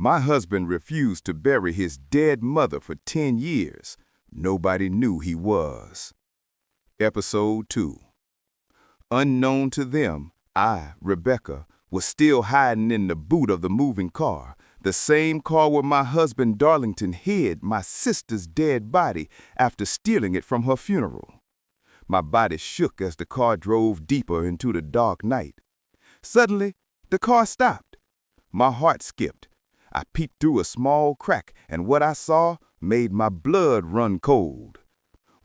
My husband refused to bury his dead mother for 10 years. Nobody knew he was. Episode 2. Unknown to them, I, Rebecca, was still hiding in the boot of the moving car, the same car where my husband Darlington hid my sister's dead body after stealing it from her funeral. My body shook as the car drove deeper into the dark night. Suddenly, the car stopped. My heart skipped. I peeped through a small crack, and what I saw made my blood run cold.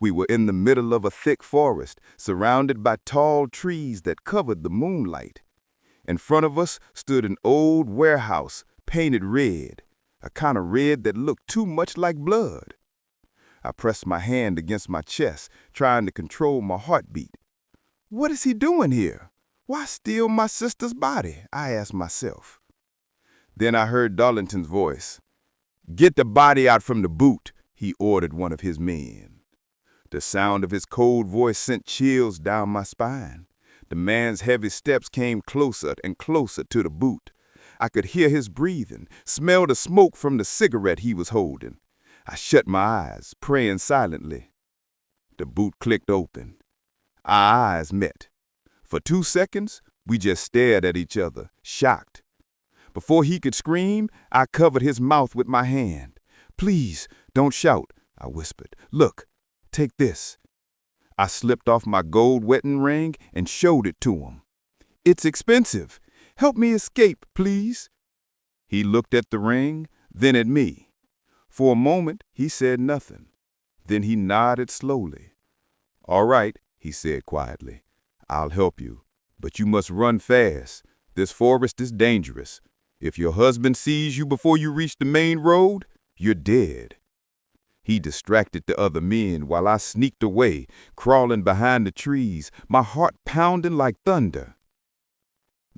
We were in the middle of a thick forest, surrounded by tall trees that covered the moonlight. In front of us stood an old warehouse, painted red, a kind of red that looked too much like blood. I pressed my hand against my chest, trying to control my heartbeat. What is he doing here? Why steal my sister's body? I asked myself. Then I heard Darlington's voice. Get the body out from the boot, he ordered one of his men. The sound of his cold voice sent chills down my spine. The man's heavy steps came closer and closer to the boot. I could hear his breathing, smell the smoke from the cigarette he was holding. I shut my eyes, praying silently. The boot clicked open. Our eyes met. For 2 seconds, we just stared at each other, shocked. Before he could scream, I covered his mouth with my hand. Please, don't shout, I whispered. Look, take this. I slipped off my gold wedding ring and showed it to him. It's expensive. Help me escape, please. He looked at the ring, then at me. For a moment, he said nothing. Then he nodded slowly. All right, he said quietly. I'll help you, but you must run fast. This forest is dangerous. If your husband sees you before you reach the main road, you're dead. He distracted the other men while I sneaked away, crawling behind the trees, my heart pounding like thunder.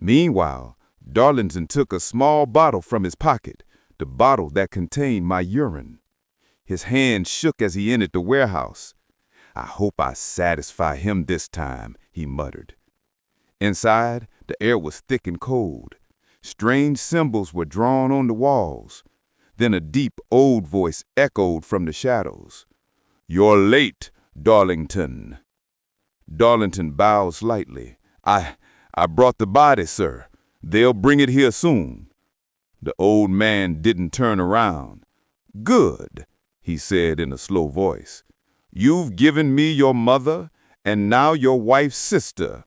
Meanwhile, Darlington took a small bottle from his pocket, the bottle that contained my urine. His hand shook as he entered the warehouse. I hope I satisfy him this time, he muttered. Inside, the air was thick and cold. Strange symbols were drawn on the walls. Then a deep, old voice echoed from the shadows. You're late, Darlington. Darlington bowed slightly. I brought the body, sir. They'll bring it here soon. The old man didn't turn around. Good, he said in a slow voice. You've given me your mother and now your wife's sister.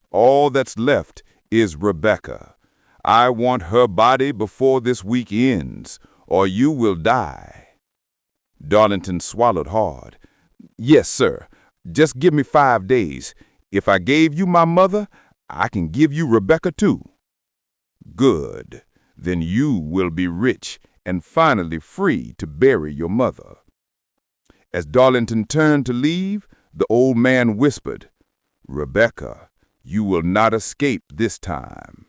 All that's left is Rebecca. I want her body before this week ends, or you will die. Darlington swallowed hard. Yes, sir. Just give me 5 days. If I gave you my mother, I can give you Rebecca too. Good. Then you will be rich and finally free to bury your mother. As Darlington turned to leave, the old man whispered, Rebecca, you will not escape this time.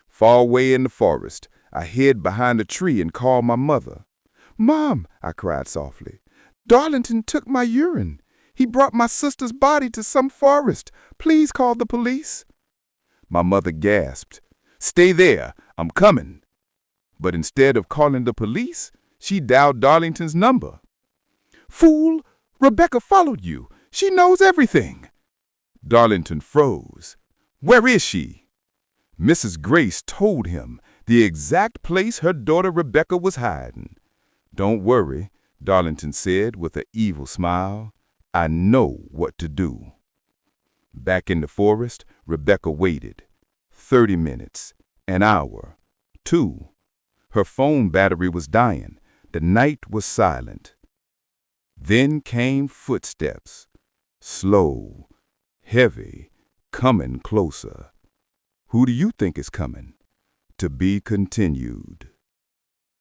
Far away in the forest, I hid behind a tree and called my mother. Mom, I cried softly, Darlington took my urine. He brought my sister's body to some forest. Please call the police. My mother gasped. Stay there, I'm coming. But instead of calling the police, she dialed Darlington's number. Fool, Rebecca followed you. She knows everything. Darlington froze. Where is she? Mrs. Grace told him the exact place her daughter Rebecca was hiding. Don't worry, Darlington said with an evil smile. I know what to do. Back in the forest, Rebecca waited. 30 minutes, an hour, 2. Her phone battery was dying. The night was silent. Then came footsteps, slow, heavy, coming closer. Who do you think is coming? To be continued.